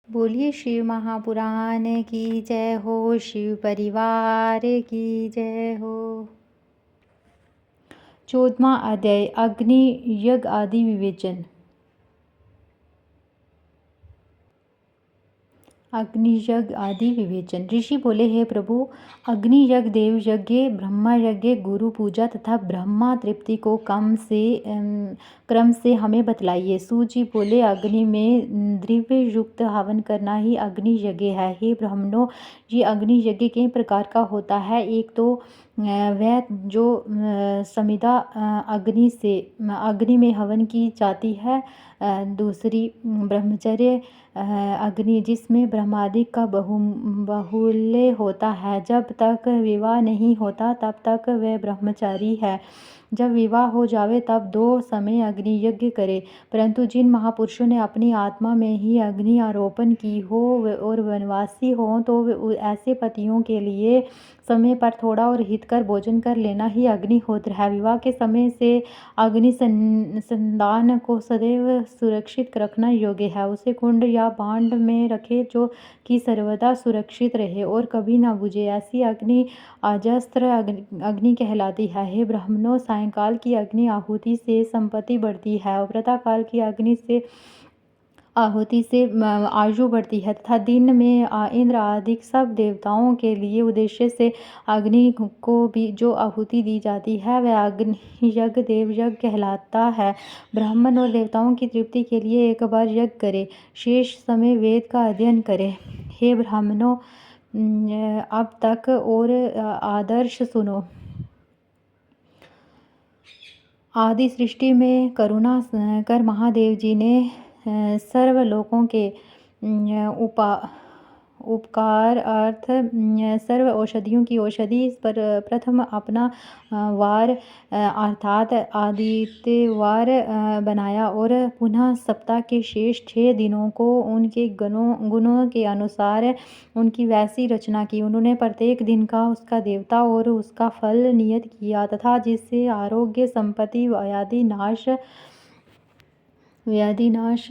बोलिए शिव महापुराण की जय हो, शिव परिवार की जय हो। 14वां अध्याय अग्नि यज्ञ आदि विवेचन। अग्नि यज्ञ आदि विवेचन। ऋषि बोले, हे प्रभु, अग्नि यज्ञ, देव यज्ञ, ब्रह्मा यज्ञ, गुरु पूजा तथा ब्रह्मा तृप्ति को क्रम से हमें बतलाइए। सूत जी बोले, अग्नि में द्रव्य युक्त हवन करना ही अग्नि यज्ञ है। हे ब्राह्मणों, ये अग्नि यज्ञ कई प्रकार का होता है। एक तो वह जो समिधा अग्नि में हवन की जाती है। दूसरी ब्रह्मचर्य अग्नि, जिसमें ब्रह्मादि का बाहुल्य होता है। जब तक विवाह नहीं होता तब तक वह ब्रह्मचारी है। जब विवाह हो जावे तब 2 समय अग्नि यज्ञ करे। परंतु जिन महापुरुषों ने अपनी आत्मा में ही अग्नि आरोपण की हो और वनवासी हो, तो ऐसे पतियों के लिए समय पर थोड़ा और हितकर भोजन कर लेना ही अग्निहोत्र है। विवाह के समय से अग्नि संदान को सदैव सुरक्षित रखना योग्य है। उसे कुंड या भांड में रखे जो कि सर्वदा सुरक्षित रहे और कभी न बुझे। ऐसी अग्नि अजस्त्र अग्नि कहलाती है। हे ब्राह्मणों, सायंकाल की अग्नि आहुति से संपत्ति बढ़ती है और प्रातःकाल की अग्नि से आहुति से आयु बढ़ती है तथा दिन में इंद्र आदि सब देवताओं के लिए उद्देश्य से अग्नि को भी जो आहुति दी जाती है वह अग्नि यज्ञ, देव यज्ञ कहलाता है। ब्राह्मण और देवताओं की तृप्ति के लिए एक बार यज्ञ करे, शेष समय वेद का अध्ययन करे। हे ब्राह्मणों, अब तक और आदर्श सुनो। आदि सृष्टि में करुणा कर महादेव जी ने सर्व लोकों के उपकार अर्थ सर्व औषधियों की औषधि पर प्रथम अपना वार अर्थात आदित्यवार बनाया और पुनः सप्ताह के शेष 6 दिनों को उनके गुणों के अनुसार उनकी वैसी रचना की। उन्होंने प्रत्येक दिन का उसका देवता और उसका फल नियत किया तथा जिससे आरोग्य, संपत्ति, व्याधि नाश,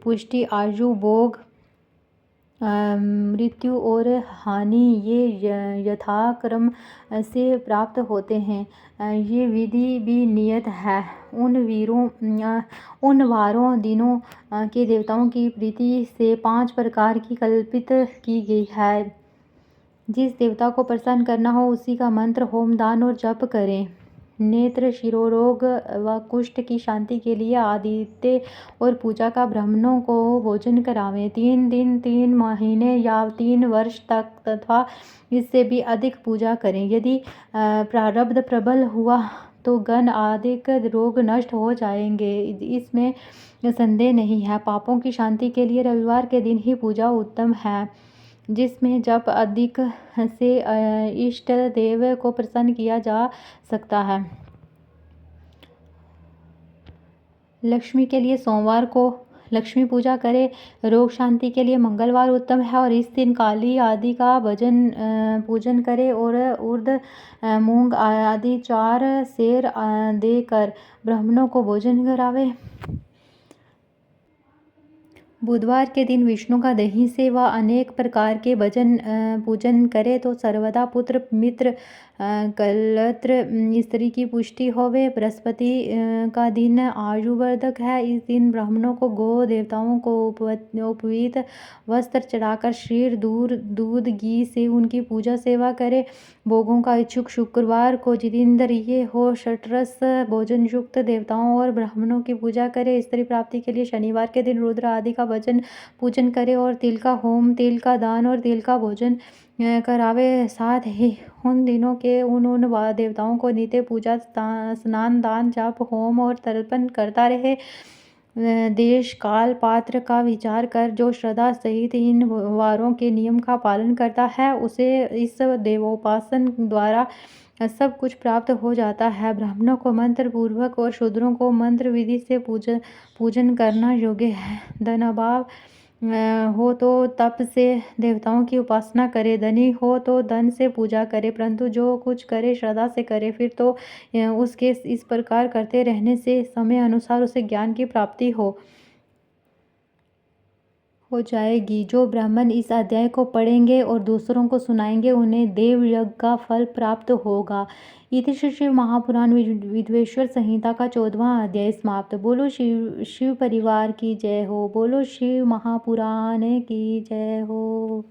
पुष्टि, आयु, भोग, मृत्यु और हानि ये यथाक्रम से प्राप्त होते हैं। ये विधि भी नियत है। उन वारों दिनों के देवताओं की प्रीति से 5 प्रकार की कल्पित की गई है। जिस देवता को प्रसन्न करना हो उसी का मंत्र, होम, दान और जप करें। नेत्र, शिरोरोग व कुष्ठ की शांति के लिए आदित्य और पूजा का ब्राह्मणों को भोजन करावें। 3 दिन, 3 महीने या 3 वर्ष तक तथा इससे भी अधिक पूजा करें। यदि प्रारब्ध प्रबल हुआ तो गण आदि रोग नष्ट हो जाएंगे, इसमें संदेह नहीं है। पापों की शांति के लिए रविवार के दिन ही पूजा उत्तम है, जिसमें जप अधिक से इष्ट देव को प्रसन्न किया जा सकता है। लक्ष्मी के लिए सोमवार को लक्ष्मी पूजा करें। रोग शांति के लिए मंगलवार उत्तम है और इस दिन काली आदि का पूजन करें और उर्द, मूंग आदि 4 सेर देकर ब्राह्मणों को भोजन करावे। बुधवार के दिन विष्णु का दही से व अनेक प्रकार के पूजन करे तो सर्वदा पुत्र, मित्र, कलत्र, स्त्री की पुष्टि होवे। बृहस्पति का दिन आयुवर्धक है। इस दिन ब्राह्मणों को गौ देवताओं को उपवीत वस्त्र चढ़ाकर क्षीर, दूध, घी से उनकी पूजा सेवा करे। भोगों का इच्छुक शुक्रवार को जितेंद्रिय हो षटरस भोजन युक्त देवताओं और ब्राह्मणों की पूजा करे। स्त्री प्राप्ति के लिए शनिवार के दिन रुद्र आदि का पूजन करे और तिल का होम, तिल का दान और तिल का भोजन करावे। साथ ही उन दिनों के उन देवताओं को नित्य पूजा, स्नान, दान, जप, होम और तर्पण करता रहे। देश, काल, पात्र का विचार कर जो श्रद्धा सहित इन वारों के नियम का पालन करता है उसे इस देवोपासन द्वारा सब कुछ प्राप्त हो जाता है। ब्राह्मणों को मंत्र पूर्वक और शूद्रों को मंत्र विधि से पूजन करना योग्य है। धन अभाव हो तो तप से देवताओं की उपासना करे, धनी हो तो धन से पूजा करे, परंतु जो कुछ करे श्रद्धा से करे। फिर तो उसके इस प्रकार करते रहने से समय अनुसार उसे ज्ञान की प्राप्ति हो। हो जाएगी। जो ब्राह्मण इस अध्याय को पढ़ेंगे और दूसरों को सुनाएंगे उन्हें देव यज्ञ का फल प्राप्त होगा। इति श्री शिव महापुराण विद्वेश्वर संहिता का 14वां अध्याय समाप्त। बोलो शिव शिव परिवार की जय हो। बोलो शिव महापुराण की जय हो।